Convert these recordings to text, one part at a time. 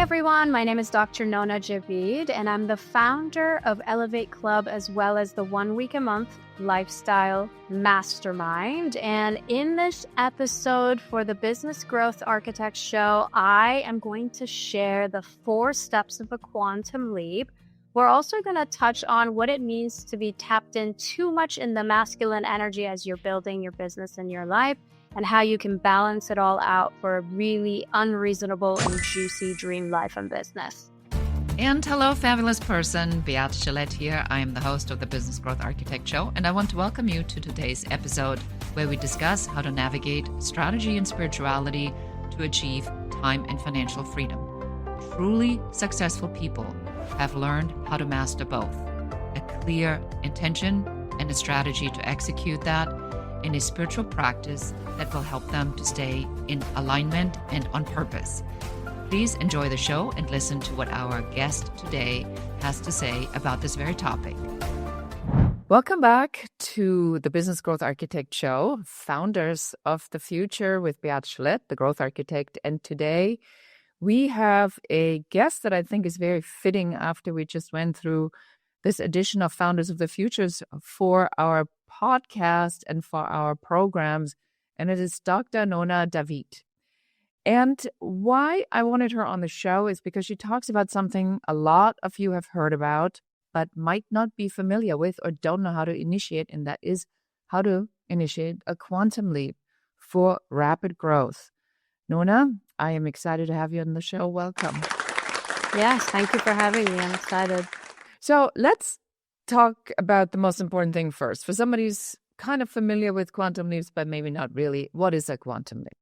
everyone, my name is Dr. Nona Djavid, and I'm the founder of Elevate Club as well as the 1 week a month lifestyle mastermind. And in this episode for the Business Growth Architect Show, I am going to share the 4 steps of a quantum leap. We're also going to touch on what it means to be tapped in too much in the masculine energy as you're building your business and your life, and how you can balance it all out for a really unreasonable and juicy dream life and business. And hello, fabulous person. Beate Gillette here. I am the host of the Business Growth Architect Show, and I want to welcome you to today's episode where we discuss how to navigate strategy and spirituality to achieve time and financial freedom. Truly successful people have learned how to master both, a clear intention and a strategy to execute that in a spiritual practice that will help them to stay in alignment and on purpose. Please enjoy the show and listen to what our guest today has to say about this very topic. Welcome back to the Business Growth Architect Show, Founders of the Future with Beate Gillette, the Growth Architect. And today we have a guest that I think is very fitting after we just went through this edition of Founders of the Futures for our podcast and for our programs. And it is Dr. Nona Djavid. And why I wanted her on the show is because she talks about something a lot of you have heard about, but might not be familiar with or don't know how to initiate. And that is how to initiate a quantum leap for rapid growth. Nona, I am excited to have you on the show. Welcome. Yes, thank you for having me. I'm excited. So let's talk about the most important thing first. For somebody who's kind of familiar with quantum leaps, but maybe not really, what is a quantum leap?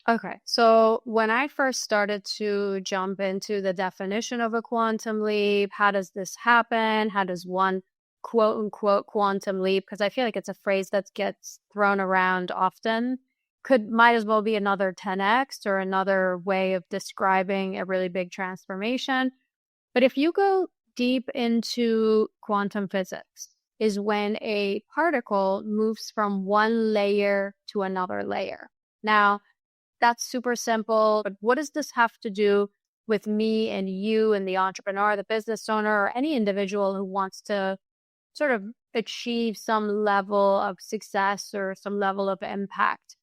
Okay, so when I first started to jump into the definition of a quantum leap, how does this happen? How does one quote unquote quantum leap? Because I feel like it's a phrase that gets thrown around often. Might as well be another 10x or another way of describing a really big transformation. But if you go deep into quantum physics, is when a particle moves from one layer to another layer. Now, that's super simple, but what does this have to do with me and you and the entrepreneur, the business owner, or any individual who wants to sort of achieve some level of success or some level of impact?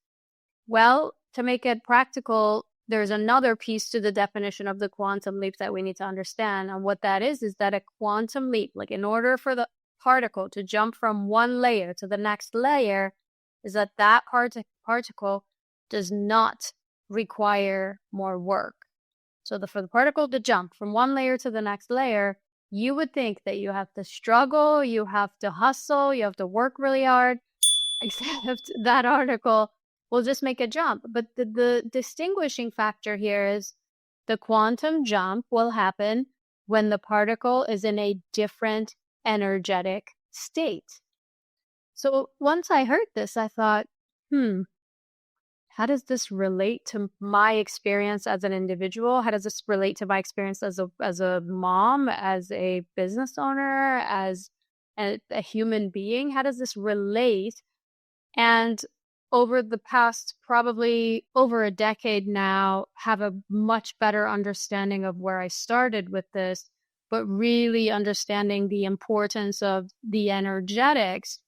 Well, to make it practical, there's another piece to the definition of the quantum leap that we need to understand. And what that is that a quantum leap, like in order for the particle to jump from one layer to the next layer, is that particle does not require more work. So for the particle to jump from one layer to the next layer, you would think that you have to struggle, you have to hustle, you have to work really hard, except that article will just make a jump. But the distinguishing factor here is the quantum jump will happen when the particle is in a different energetic state. So once I heard this, I thought, how does this relate to my experience as an individual? How does this relate to my experience as a mom, as a business owner, as a human being? How does this relate? And over the past probably over a decade now, have a much better understanding of where I started with this, but really understanding the importance of the energetics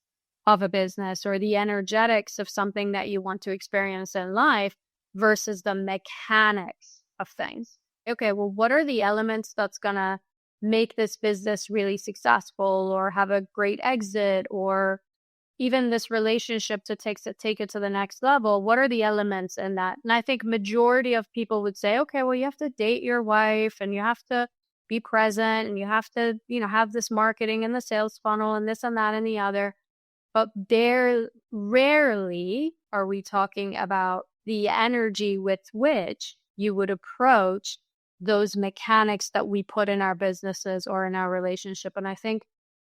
of a business or the energetics of something that you want to experience in life versus the mechanics of things. Okay, well, what are the elements that's going to make this business really successful or have a great exit or even this relationship to take it to the next level? What are the elements in that? And I think majority of people would say, okay, well, you have to date your wife and you have to be present and you have to, have this marketing and the sales funnel and this and that and the other. But rarely are we talking about the energy with which you would approach those mechanics that we put in our businesses or in our relationship. And I think,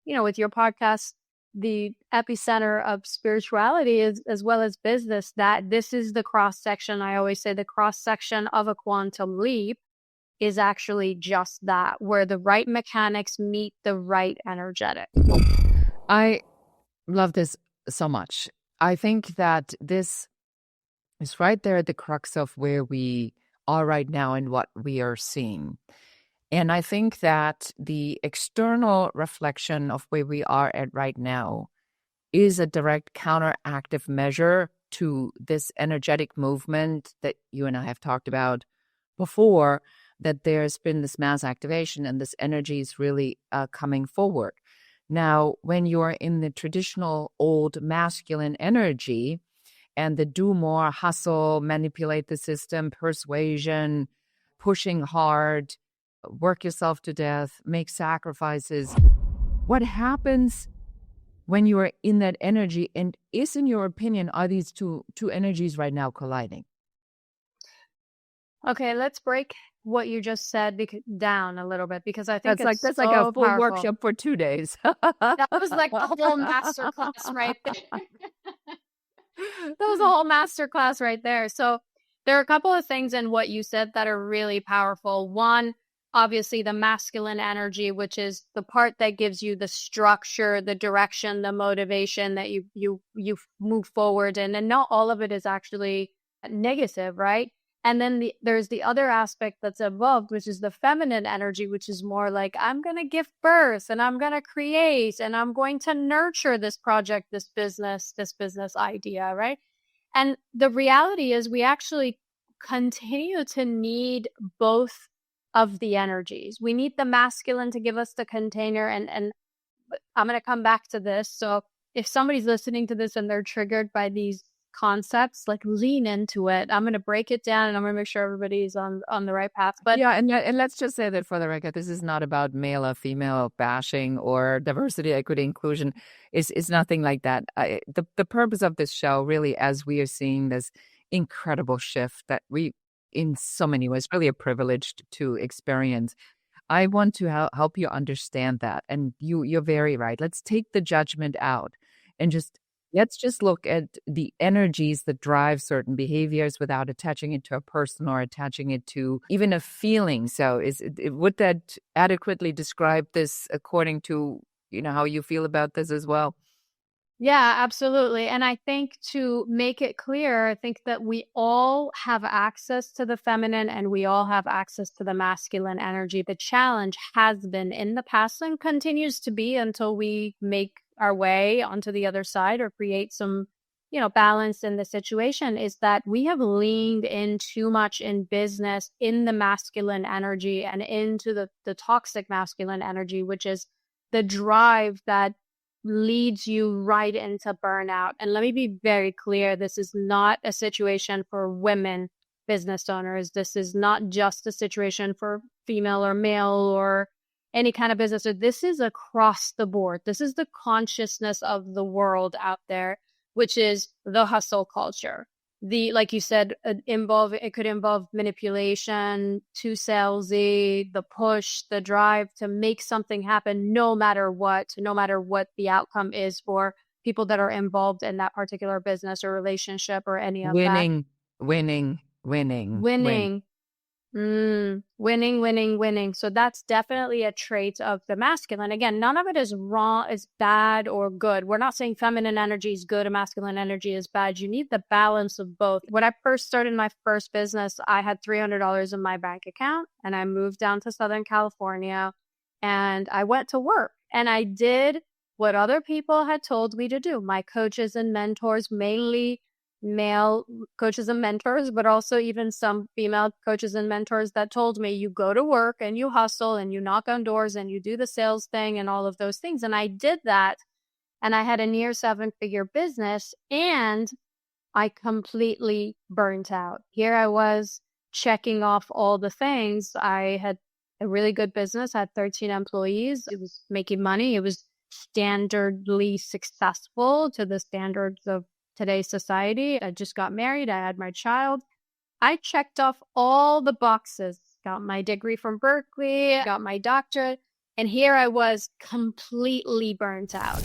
with your podcast, the epicenter of spirituality is, as well as business, that this is the cross-section. I always say the cross-section of a quantum leap is actually just that, where the right mechanics meet the right energetic. I love this so much. I think that this is right there at the crux of where we are right now and what we are seeing. And I think that the external reflection of where we are at right now is a direct counteractive measure to this energetic movement that you and I have talked about before, that there's been this mass activation and this energy is really coming forward. Now, when you're in the traditional old masculine energy and the do more, hustle, manipulate the system, persuasion, pushing hard, work yourself to death, make sacrifices, what happens when you are in that energy? And is, in your opinion, are these two energies right now colliding? Okay, let's break what you just said down a little bit, because I think That's so like a full powerful. workshop for 2 days. That was like a whole master class right there. That was a whole master class right there. So there are a couple of things in what you said that are really powerful. One, obviously the masculine energy, which is the part that gives you the structure, the direction, the motivation that you move forward in. And not all of it is actually negative, right? And then there's the other aspect that's involved, which is the feminine energy, which is more like, I'm going to give birth and I'm going to create and I'm going to nurture this project, this business idea, right? And the reality is we actually continue to need both of the energies. We need the masculine to give us the container. And I'm going to come back to this. So if somebody's listening to this and they're triggered by these concepts, like, lean into it. I'm going to break it down and I'm going to make sure everybody's on the right path. But yeah, and let's just say that for the record, this is not about male or female bashing or diversity, equity, inclusion. It's nothing like that. The purpose of this show, really, as we are seeing this incredible shift that we, in so many ways, really are privileged to experience, I want to help you understand that. And you're very right. Let's take the judgment out and let's just look at the energies that drive certain behaviors without attaching it to a person or attaching it to even a feeling. So would that adequately describe this according to, how you feel about this as well? yeah, absolutely. And I think, to make it clear, I think that we all have access to the feminine and we all have access to the masculine energy. The challenge has been in the past and continues to be until we make our way onto the other side or create some, balance in the situation, is that we have leaned in too much in business in the masculine energy and into the toxic masculine energy, which is the drive that leads you right into burnout. And let me be very clear, this is not a situation for women business owners. This is not just a situation for female or male or any kind of business. So this is across the board. This is the consciousness of the world out there, which is the hustle culture. Like you said, it could involve manipulation, too salesy, the push, the drive to make something happen, no matter what the outcome is for people that are involved in that particular business or relationship or any of that. Winning. Winning. So that's definitely a trait of the masculine. Again, none of it is wrong, is bad or good. We're not saying feminine energy is good and masculine energy is bad. You need the balance of both. When I first started my first business, I had $300 in my bank account and I moved down to Southern California and I went to work and I did what other people had told me to do. My coaches and mentors, mainly male coaches and mentors, but also even some female coaches and mentors, that told me, you go to work and you hustle and you knock on doors and you do the sales thing and all of those things. And I did that. And I had a near 7-figure business and I completely burnt out. Here I was checking off all the things. I had a really good business, I had 13 employees. It was making money. It was standardly successful to the standards of today's society. I just got married. I had my child. I checked off all the boxes, got my degree from Berkeley, got my doctorate, and here I was completely burnt out.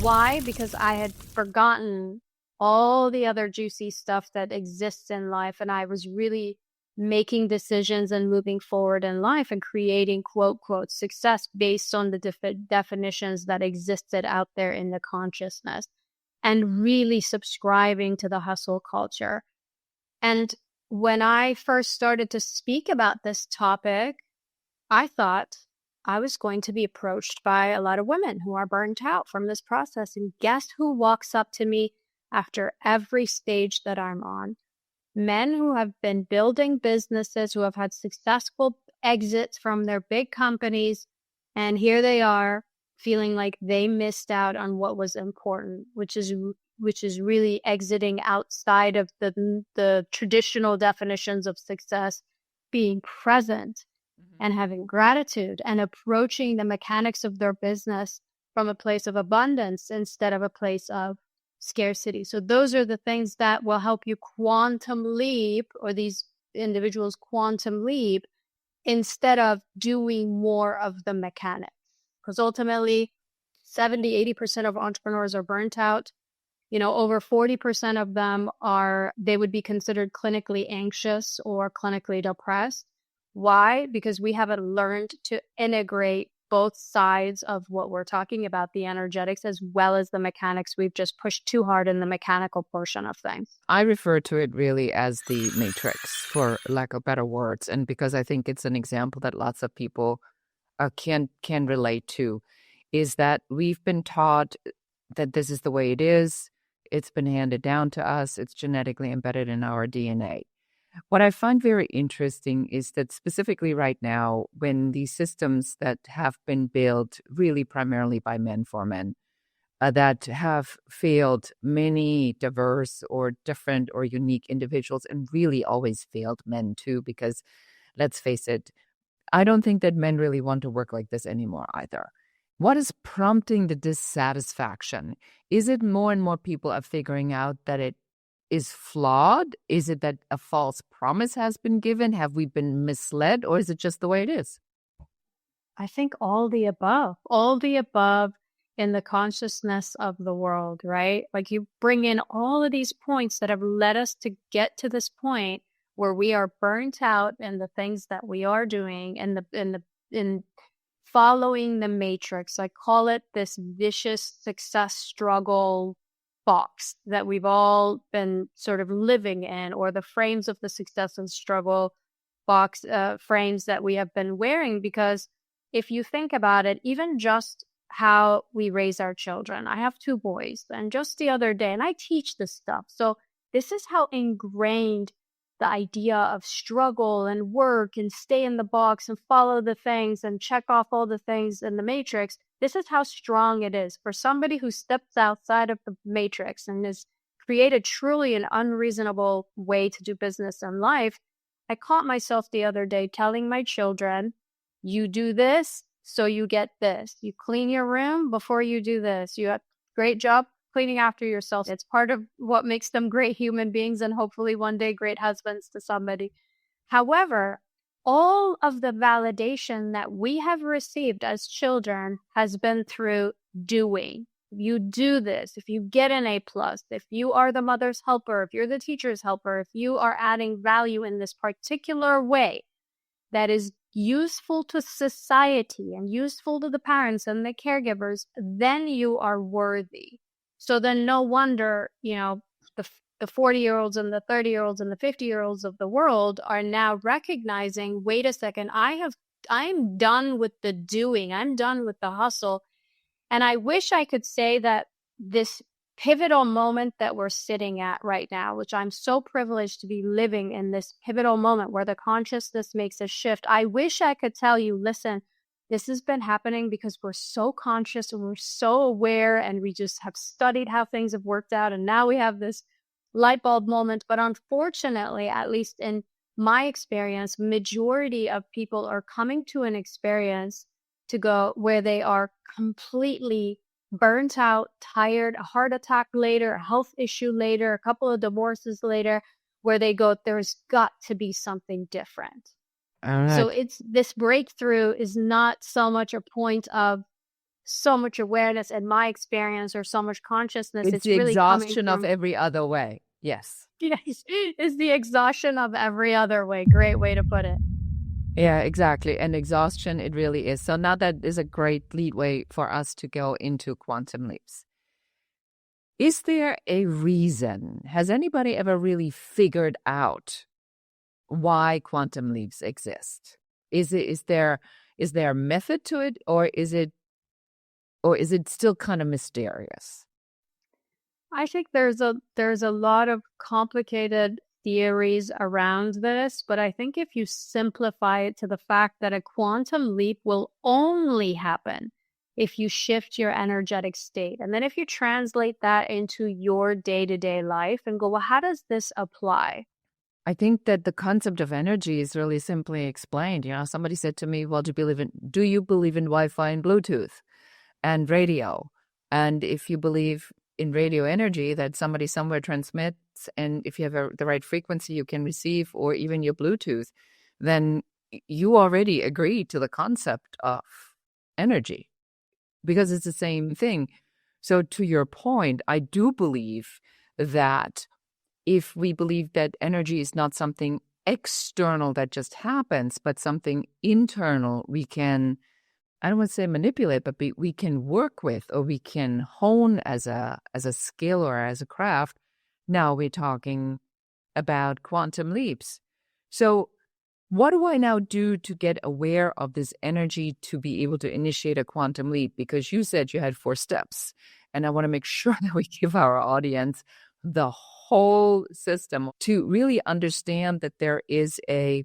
Why? Because I had forgotten all the other juicy stuff that exists in life, and I was really making decisions and moving forward in life and creating quote, quote, success based on the definitions that existed out there in the consciousness, and really subscribing to the hustle culture. And when I first started to speak about this topic, I thought I was going to be approached by a lot of women who are burnt out from this process. And guess who walks up to me after every stage that I'm on? Men who have been building businesses, who have had successful exits from their big companies. And here they are feeling like they missed out on what was important, which is really exiting outside of the traditional definitions of success, being present and having gratitude and approaching the mechanics of their business from a place of abundance instead of a place of scarcity. So those are the things that will help you quantum leap, or these individuals quantum leap, instead of doing more of the mechanics. Because ultimately, 70-80% of entrepreneurs are burnt out. Over 40% of them they would be considered clinically anxious or clinically depressed. Why? Because we haven't learned to integrate both sides of what we're talking about, the energetics as well as the mechanics. We've just pushed too hard in the mechanical portion of things. I refer to it really as the matrix, for lack of better words, and because I think it's an example that lots of people can relate to, is that we've been taught that this is the way it is. It's been handed down to us. It's genetically embedded in our DNA. What I find very interesting is that specifically right now, when these systems that have been built really primarily by men for men, that have failed many diverse or different or unique individuals, and really always failed men too, because let's face it, I don't think that men really want to work like this anymore either. What is prompting the dissatisfaction? Is it more and more people are figuring out that it is flawed? Is it that a false promise has been given? Have we been misled? Or is it just the way it is? I think all the above in the consciousness of the world, right? Like, you bring in all of these points that have led us to get to this point where we are burnt out in the things that we are doing, and in following the matrix. I call it this vicious success struggle box that we've all been sort of living in, or the frames of the success and struggle box frames that we have been wearing. Because if you think about it, even just how we raise our children, I have 2 boys, and just the other day, and I teach this stuff, so this is how ingrained the idea of struggle and work and stay in the box and follow the things and check off all the things in the matrix. This is how strong it is for somebody who steps outside of the matrix and has created truly an unreasonable way to do business in life. I caught myself the other day telling my children, you do this, so you get this. You clean your room before you do this. You have great job cleaning after yourself. It's part of what makes them great human beings, and hopefully one day great husbands to somebody. However, all of the validation that we have received as children has been through doing. You do this, if you get an A+, if you are the mother's helper, if you're the teacher's helper, if you are adding value in this particular way that is useful to society and useful to the parents and the caregivers, then you are worthy. So then no wonder, the 40-year-olds and the 30-year-olds and the 50-year-olds of the world are now recognizing, wait a second, I'm done with the doing. I'm done with the hustle. And I wish I could say that this pivotal moment that we're sitting at right now, which I'm so privileged to be living in, this pivotal moment where the consciousness makes a shift. I wish I could tell you, listen, this has been happening because we're so conscious and we're so aware, and we just have studied how things have worked out, and now we have this light bulb moment. But unfortunately, at least in my experience, majority of people are coming to an experience to go where they are completely burnt out, tired, a heart attack later, a health issue later, a couple of divorces later, where they go, there's got to be something different. All right. So it's this breakthrough is not so much a point of so much awareness in my experience or so much consciousness. It's the really exhaustion of every other way. Yes. Yes, it's the exhaustion of every other way. Great way to put it. Yeah, exactly. And exhaustion, it really is. So now that is a great leadway for us to go into quantum leaps. Is there a reason? Has anybody ever really figured out why quantum leaps exist? Is there a method to it, or is it still kind of mysterious? I think there's a lot of complicated theories around this, but I think if you simplify it to the fact that a quantum leap will only happen if you shift your energetic state. And then if you translate that into your day-to-day life and go, well, how does this apply? I think that the concept of energy is really simply explained. Somebody said to me, well, do you believe in Wi-Fi and Bluetooth and radio? And if you believe in radio energy that somebody somewhere transmits, and if you have the right frequency you can receive, or even your Bluetooth, then you already agree to the concept of energy, because it's the same thing. So to your point, I do believe that if we believe that energy is not something external that just happens, but something internal we can, I don't want to say manipulate, but we can work with, or we can hone as a skill or as a craft, now we're talking about quantum leaps. So what do I now do to get aware of this energy to be able to initiate a quantum leap? Because you said you had 4 steps, and I want to make sure that we give our audience the whole system to really understand that there is a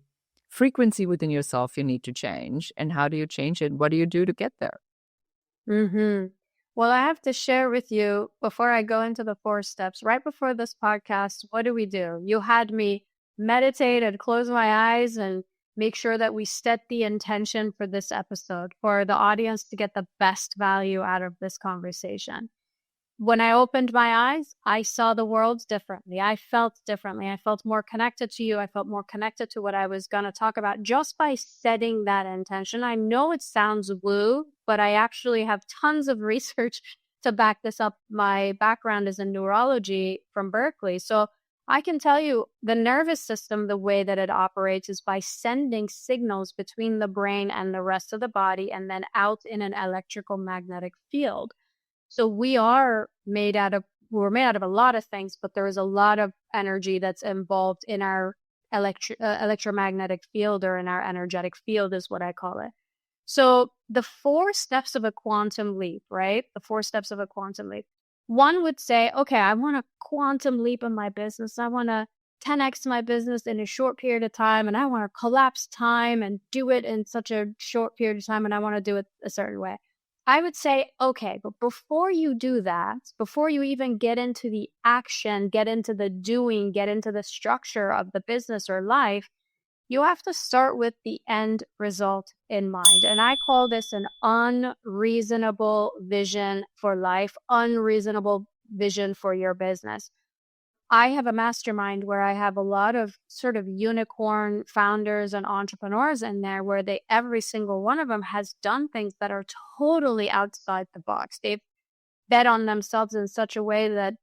frequency within yourself you need to change. And how do you change it? What do you do to get there? Well, I have to share with you before I go into the 4 steps. Right before this podcast, what do? You had me meditate and close my eyes and make sure that we set the intention for this episode for the audience to get the best value out of this conversation. When I opened my eyes, I saw the world differently. I felt differently. I felt more connected to you. I felt more connected to what I was going to talk about just by setting that intention. I know it sounds woo, but I actually have tons of research to back this up. My background is in neurology from Berkeley. So I can tell you the nervous system, the way that it operates is by sending signals between the brain and the rest of the body and then out in an electrical magnetic field. So we're made out of a lot of things, but there is a lot of energy that's involved in our electromagnetic field, or in our energetic field is what I call it. So the 4 steps of a quantum leap, right? The 4 steps of a quantum leap. One would say, okay, I want a quantum leap in my business. I want to 10x my business in a short period of time, and I want to collapse time and do it in such a short period of time, and I want to do it a certain way. I would say, okay, but before you do that, before you even get into the action, get into the doing, get into the structure of the business or life, you have to start with the end result in mind. And I call this an unreasonable vision for life, unreasonable vision for your business. I have a mastermind where I have a lot of sort of unicorn founders and entrepreneurs in there, where every single one of them has done things that are totally outside the box. They've bet on themselves in such a way that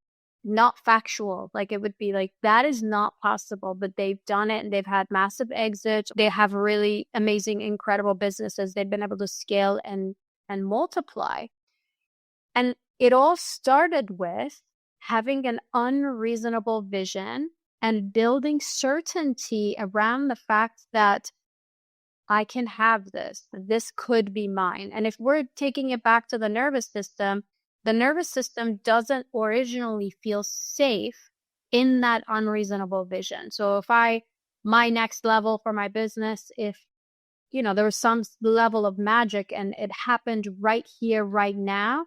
not factual. Like it would be like, that is not possible, but they've done it and they've had massive exits. They have really amazing, incredible businesses. They've been able to scale and multiply. And it all started with having an unreasonable vision and building certainty around the fact that I can have this could be mine. And if we're taking it back to the nervous system doesn't originally feel safe in that unreasonable vision. So if my next level for my business, if there was some level of magic and it happened right here, right now,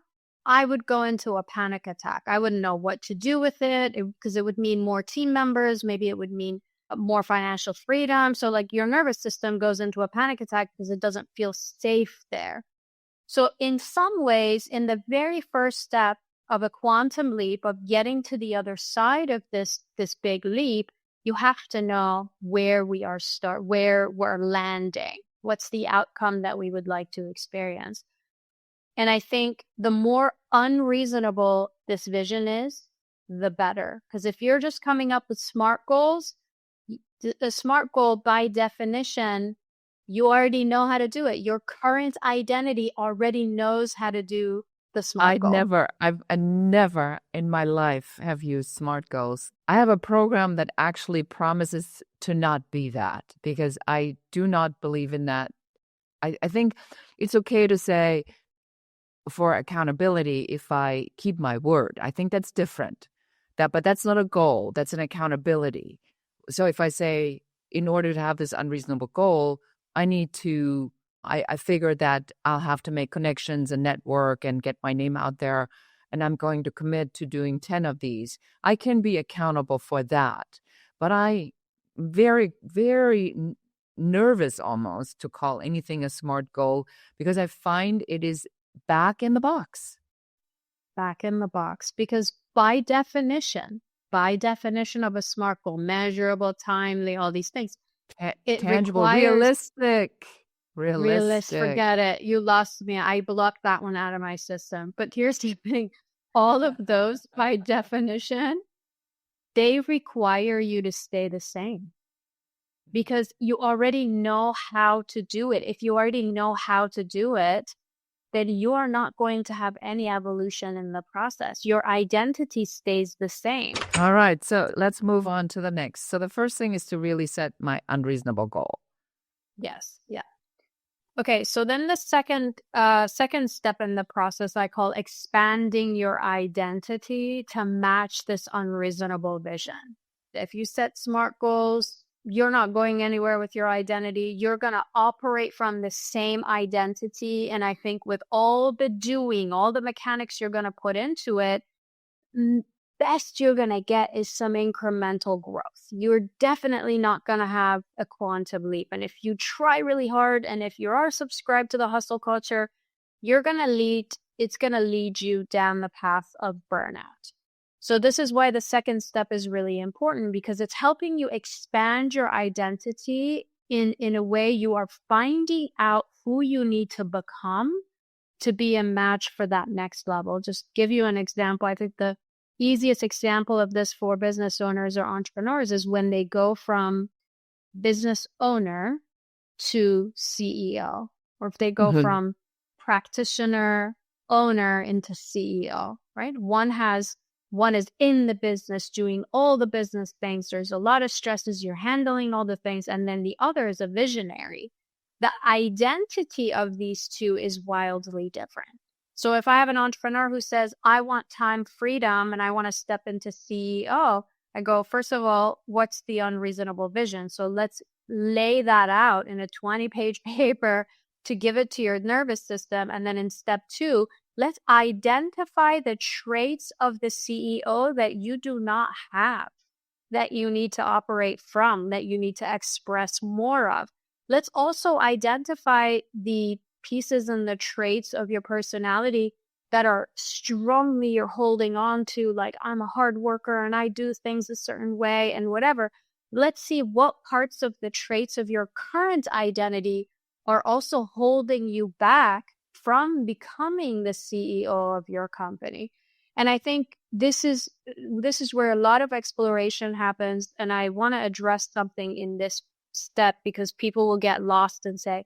I would go into a panic attack. I wouldn't know what to do with it because it would mean more team members. Maybe it would mean more financial freedom. So like your nervous system goes into a panic attack because it doesn't feel safe there. So in some ways, in the very first step of a quantum leap, of getting to the other side of this big leap, you have to know where where we're landing. What's the outcome that we would like to experience? And I think the more unreasonable this vision is, the better. Because if you're just coming up with SMART goals, the SMART goal by definition, you already know how to do it. Your current identity already knows how to do the SMART goal? I never in my life have used SMART goals. I have a program that actually promises to not be that, because I do not believe in that. I think it's okay to say for accountability if I keep my word. I think that's different. But that's not a goal. That's an accountability. So if I say, in order to have this unreasonable goal, I figured that I'll have to make connections and network and get my name out there, and I'm going to commit to doing 10 of these. I can be accountable for that. But I very, very nervous almost to call anything a SMART goal, because I find it is back in the box. Back in the box, because by definition of a SMART goal, measurable, timely, all these things, it tangible, requires realistic. Forget it. You lost me. I blocked that one out of my system. But here's the thing. All of those, by definition, they require you to stay the same, because you already know how to do it. If you already know how to do it, then you are not going to have any evolution in the process. Your identity stays the same. All right. So let's move on to the next. So the first thing is to really set my unreasonable goal. Yes. Yeah. Okay. So then the second step in the process, I call expanding your identity to match this unreasonable vision. If you set SMART goals, you're not going anywhere with your identity. You're going to operate from the same identity. And I think with all the mechanics you're going to put into it, best you're going to get is some incremental growth. You're definitely not going to have a quantum leap. And if you try really hard, and if you are subscribed to the hustle culture, it's going to lead you down the path of burnout. So this is why the second step is really important, because it's helping you expand your identity in a way you are finding out who you need to become to be a match for that next level. Just give you an example. I think the easiest example of this for business owners or entrepreneurs is when they go from business owner to CEO, or if they go from practitioner, owner into CEO, right? One is in the business doing all the business things. There's a lot of stresses. You're handling all the things. And then the other is a visionary. The identity of these two is wildly different. So if I have an entrepreneur who says, I want time freedom and I want to step into CEO, I go, first of all, what's the unreasonable vision? So let's lay that out in a 20-page paper to give it to your nervous system. And then in step 2, let's identify the traits of the CEO that you do not have, that you need to operate from, that you need to express more of. Let's also identify the pieces and the traits of your personality that are strongly you're holding on to, like I'm a hard worker and I do things a certain way and whatever. Let's see what parts of the traits of your current identity are also holding you back from becoming the CEO of your company. And I think this is where a lot of exploration happens. And I want to address something in this step, because people will get lost and say,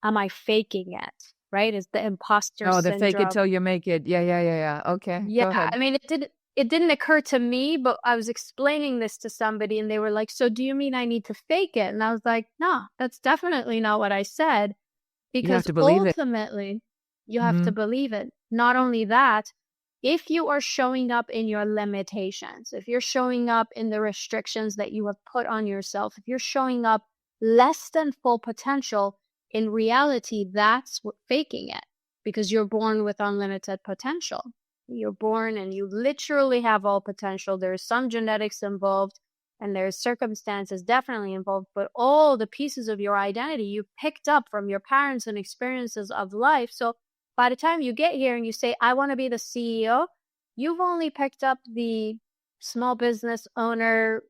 am I faking it? Right? Is the imposter syndrome. The fake it till you make it. Yeah. Okay. Yeah. Go ahead. I mean, it didn't occur to me, but I was explaining this to somebody and they were like, so do you mean I need to fake it? And I was like, no, that's definitely not what I said. Because you have to believe ultimately, you have to believe it. Not only that, if you are showing up in your limitations, if you're showing up in the restrictions that you have put on yourself, if you're showing up less than full potential, in reality, that's what faking it, because you're born with unlimited potential. You're born and you literally have all potential. There's some genetics involved and there's circumstances definitely involved, but all the pieces of your identity you picked up from your parents and experiences of life. So by the time you get here and you say, I want to be the CEO, you've only picked up the small business owner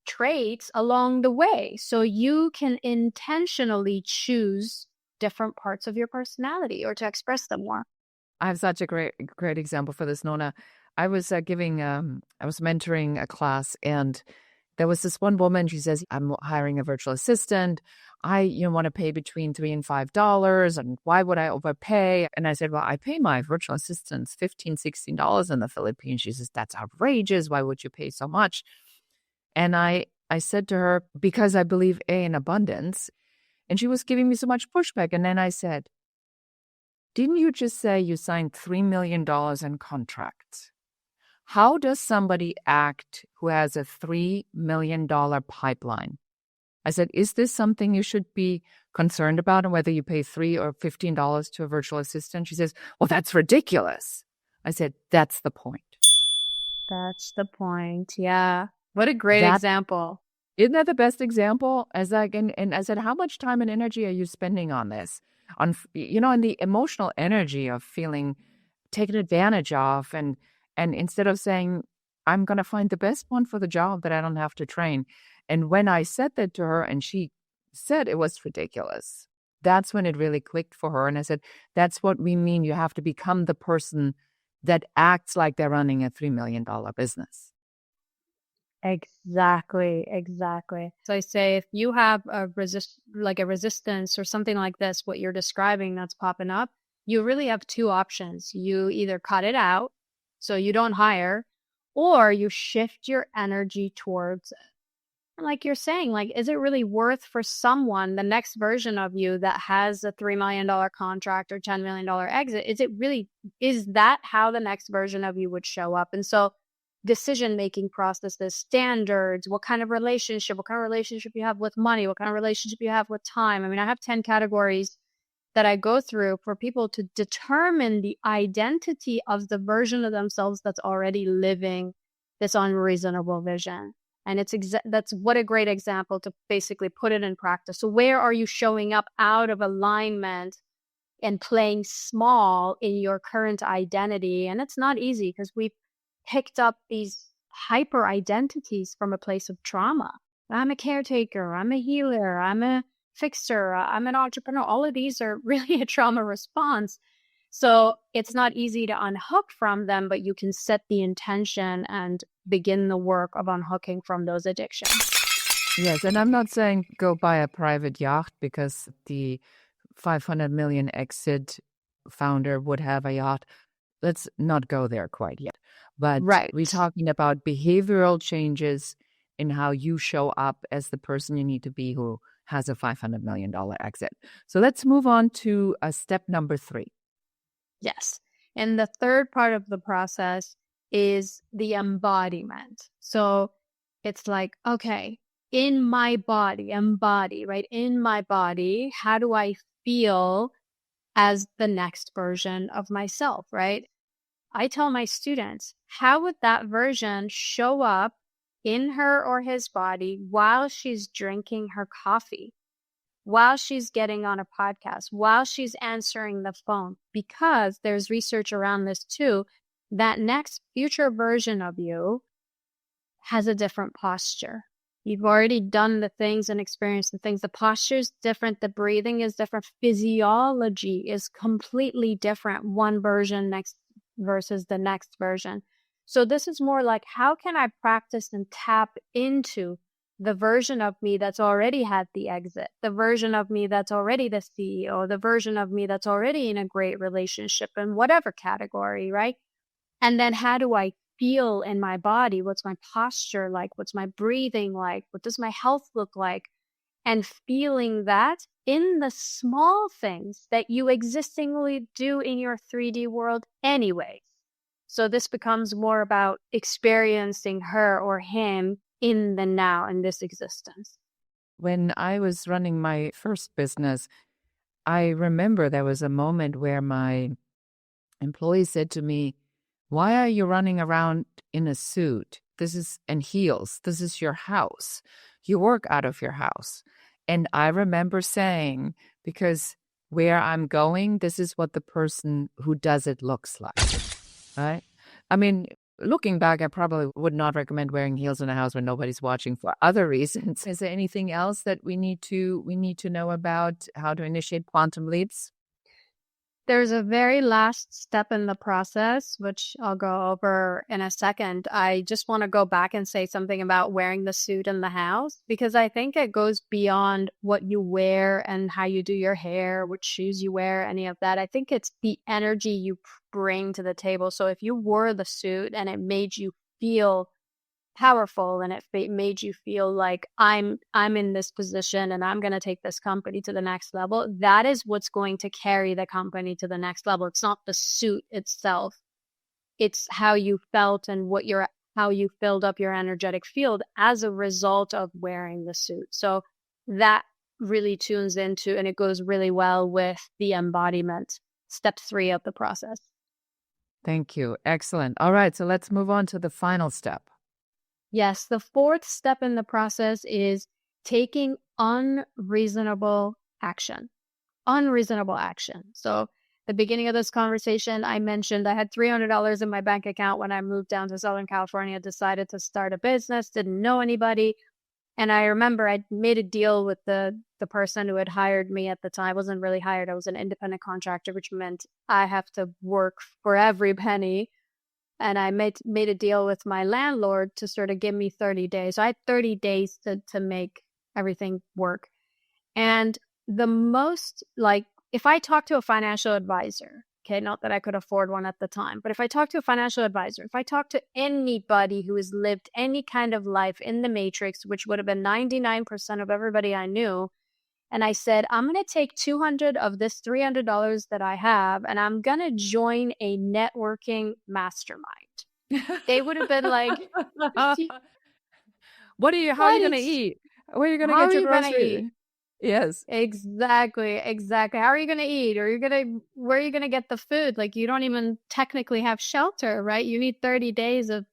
traits along the way. So you can intentionally choose different parts of your personality or to express them more. I have such a great example for this, Nona. I was mentoring a class, and there was this one woman. She says, I'm hiring a virtual assistant. I want to pay between $3 and $5, and why would I overpay? And I said, well, I pay my virtual assistants $15, $16 in the Philippines. She says, that's outrageous. Why would you pay so much? And I said to her, because I believe in abundance. And she was giving me so much pushback. And then I said, didn't you just say you signed $3 million in contracts? How does somebody act who has a $3 million pipeline? I said, is this something you should be concerned about, and whether you pay $3 or $15 to a virtual assistant? She says, well, that's ridiculous. I said, that's the point. That's the point. Yeah. What a great example. Isn't that the best example? And I said, how much time and energy are you spending on this? On, and the emotional energy of feeling taken advantage of. And instead of saying, I'm going to find the best one for the job that I don't have to train. And when I said that to her and she said it was ridiculous, that's when it really clicked for her. And I said, that's what we mean. You have to become the person that acts like they're running a $3 million business. Exactly. So I say, if you have a resistance or something like this, what you're describing that's popping up, you really have two options. You either cut it out so you don't hire, or you shift your energy towards it. And like you're saying, like, is it really worth for someone, the next version of you that has a $3 million contract or $10 million exit? Is that how the next version of you would show up? And so decision-making processes, standards, what kind of relationship you have with money, what kind of relationship you have with time. I mean, I have 10 categories that I go through for people to determine the identity of the version of themselves that's already living this unreasonable vision. And that's what a great example to basically put it in practice. So where are you showing up out of alignment and playing small in your current identity? And it's not easy because we've picked up these hyper identities from a place of trauma. I'm a caretaker, I'm a healer, I'm a fixer, I'm an entrepreneur. All of these are really a trauma response. So it's not easy to unhook from them, but you can set the intention and begin the work of unhooking from those addictions. Yes, and I'm not saying go buy a private yacht because the 500 million exit founder would have a yacht. Let's not go there quite yet. But we're talking about behavioral changes in how you show up as the person you need to be who has a $500 million exit. So let's move on to step number 3. Yes. And the third part of the process is the embodiment. So it's like, okay, in my body, embody, right? In my body, how do I feel as the next version of myself, right? I tell my students, how would that version show up in her or his body while she's drinking her coffee, while she's getting on a podcast, while she's answering the phone? Because there's research around this too. That next future version of you has a different posture. You've already done the things and experienced the things. The posture is different. The breathing is different. Physiology is completely different. One version next versus the next version. So this is more like, how can I practice and tap into the version of me that's already had the exit, the version of me that's already the CEO, the version of me that's already in a great relationship in whatever category, right? And then how do I feel in my body? What's my posture like? What's my breathing like? What does my health look like? And feeling that in the small things that you existingly do in your 3D world anyways. So this becomes more about experiencing her or him in the now, in this existence. When I was running my first business, I remember there was a moment where my employee said to me, why are you running around in a suit? And heels. This is your house. You work out of your house. And I remember saying, because where I'm going, this is what the person who does it looks like, right? I mean, looking back, I probably would not recommend wearing heels in a house when nobody's watching for other reasons. Is there anything else that we need to know about how to initiate quantum leaps? There's a very last step in the process, which I'll go over in a second. I just want to go back and say something about wearing the suit in the house, because I think it goes beyond what you wear and how you do your hair, which shoes you wear, any of that. I think it's the energy you bring to the table. So if you wore the suit and it made you feel powerful and it made you feel like I'm in this position and I'm going to take this company to the next level, that is what's going to carry the company to the next level. It's not the suit itself. It's how you felt and how you filled up your energetic field as a result of wearing the suit. So that really tunes into, and it goes really well with the embodiment, step 3 of the process. Thank you. Excellent. All right. So let's move on to the final step. Yes, the 4th step in the process is taking unreasonable action. Unreasonable action. So the beginning of this conversation, I mentioned I had $300 in my bank account when I moved down to Southern California, decided to start a business, didn't know anybody. And I remember I made a deal with the person who had hired me at the time. I wasn't really hired. I was an independent contractor, which meant I have to work for every penny. And I made a deal with my landlord to sort of give me 30 days. So I had 30 days to make everything work. And the most, like, if I talk to a financial advisor, okay, not that I could afford one at the time, but if I talk to a financial advisor, if I talk to anybody who has lived any kind of life in the matrix, which would have been 99% of everybody I knew, and I said, I'm going to take 200 of this $300 that I have, and I'm going to join a networking mastermind. They would have been like, how are you going to eat? Where are you going to how get are your you going to groceries? eat? Yes. Exactly. How are you going to eat? Where are you going to get the food? Like, you don't even technically have shelter, right? You need 30 days of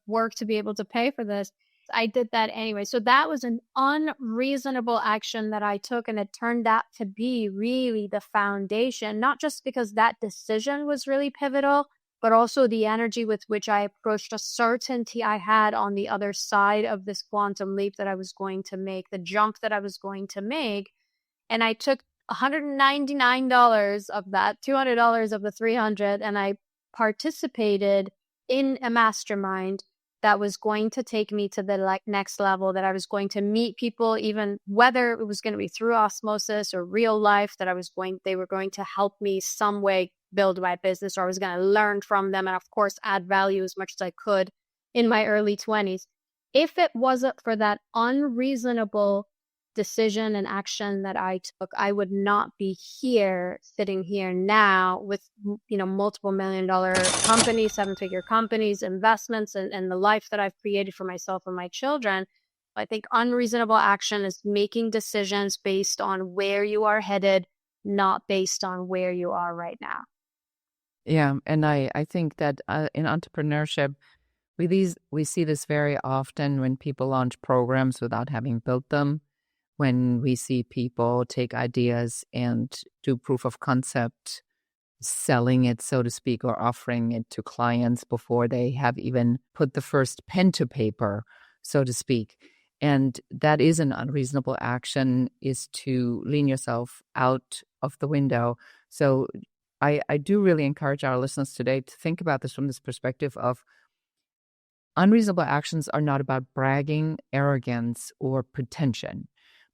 work to be able to pay for this. I did that anyway. So that was an unreasonable action that I took, and it turned out to be really the foundation, not just because that decision was really pivotal, but also the energy with which I approached a certainty I had on the other side of this quantum leap that I was going to make, the jump that I was going to make. And I took $199 of that, $200 of the 300, and I participated in a mastermind that was going to take me to the next level, that I was going to meet people, even whether it was going to be through osmosis or real life, that they were going to help me some way build my business, or I was going to learn from them and, of course, add value as much as I could in my early 20s. If it wasn't for that unreasonable decision and action that I took, I would not be sitting here now with, multiple $1 million companies, 7-figure companies, investments, and the life that I've created for myself and my children. I think unreasonable action is making decisions based on where you are headed, not based on where you are right now. Yeah. And I think that in entrepreneurship, we see this very often when people launch programs without having built them, when we see people take ideas and do proof of concept, selling it, so to speak, or offering it to clients before they have even put the first pen to paper, so to speak. And that is an unreasonable action, is to lean yourself out of the window. So I do really encourage our listeners today to think about this from this perspective of unreasonable actions are not about bragging, arrogance, or pretension,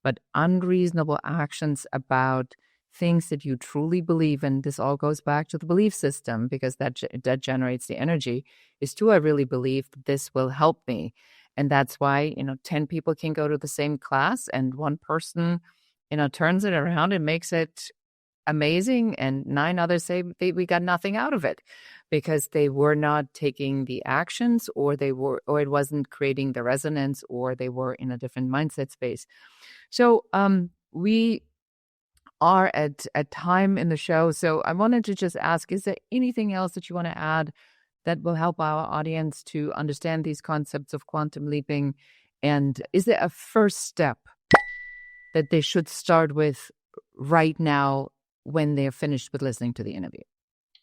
but unreasonable actions about things that you truly believe in. This all goes back to the belief system, because that generates the energy. Is, do I really believe that this will help me? And that's why, 10 people can go to the same class and one person, turns it around and makes it amazing, and 9 others say we got nothing out of it because they were not taking the actions, or it wasn't creating the resonance, or they were in a different mindset space. So we are at time in the show. So I wanted to just ask, is there anything else that you want to add that will help our audience to understand these concepts of quantum leaping? And is there a first step that they should start with right now when they're finished with listening to the interview?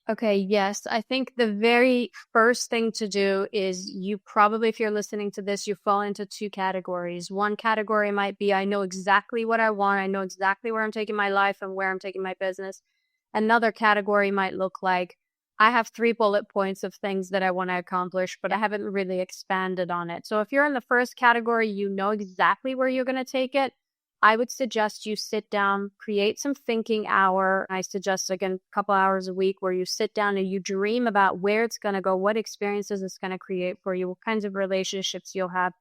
Okay, yes. I think the very first thing to do is, you probably, if you're listening to this, you fall into 2 categories. One category might be, I know exactly what I want. I know exactly where I'm taking my life and where I'm taking my business. Another category might look like, I have 3 bullet points of things that I want to accomplish, but I haven't really expanded on it. So if you're in the first category, you know exactly where you're going to take it. I would suggest you sit down, create some thinking hour. I suggest, again, a couple hours a week where you sit down and you dream about where it's going to go, what experiences it's going to create for you, what kinds of relationships you'll have.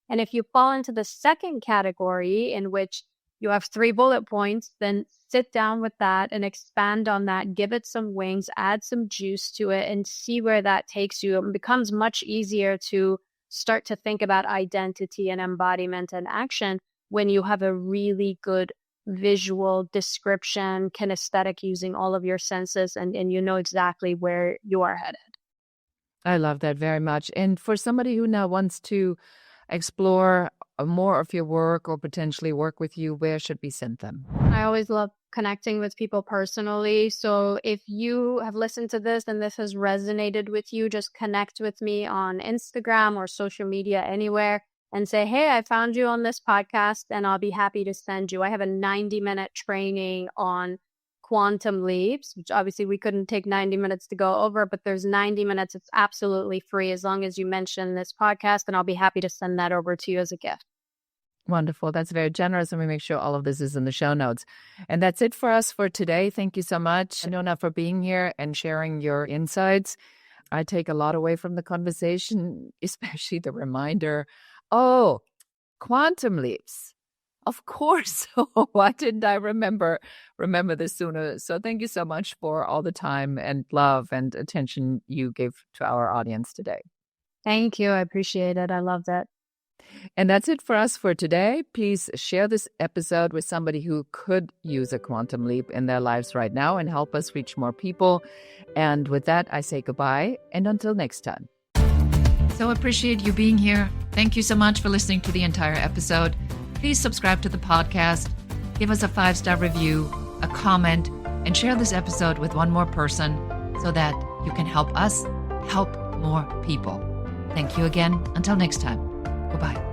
And if you fall into the second category, in which you have 3 bullet points, then sit down with that and expand on that, give it some wings, add some juice to it, and see where that takes you. It becomes much easier to start to think about identity and embodiment and action when you have a really good visual description, kinesthetic, using all of your senses, and you know exactly where you are headed. I love that very much. And for somebody who now wants to explore more of your work or potentially work with you, where should we send them? I always love connecting with people personally. So if you have listened to this and this has resonated with you, just connect with me on Instagram or social media, anywhere, and say, hey, I found you on this podcast, and I'll be happy to send you. I have a 90-minute training on quantum leaps, which obviously we couldn't take 90 minutes to go over, but there's 90 minutes. It's absolutely free as long as you mention this podcast, and I'll be happy to send that over to you as a gift. Wonderful. That's very generous. And we make sure all of this is in the show notes. And that's it for us for today. Thank you so much, Nona, for being here and sharing your insights. I take a lot away from the conversation, especially the reminder, quantum leaps. Of course. Why didn't I remember this sooner? So thank you so much for all the time and love and attention you gave to our audience today. Thank you. I appreciate it. I love that. And that's it for us for today. Please share this episode with somebody who could use a quantum leap in their lives right now and help us reach more people. And with that, I say goodbye and until next time. So appreciate you being here. Thank you so much for listening to the entire episode. Please subscribe to the podcast, give us a 5-star review, a comment, and share this episode with one more person so that you can help us help more people. Thank you again. Until next time. Goodbye.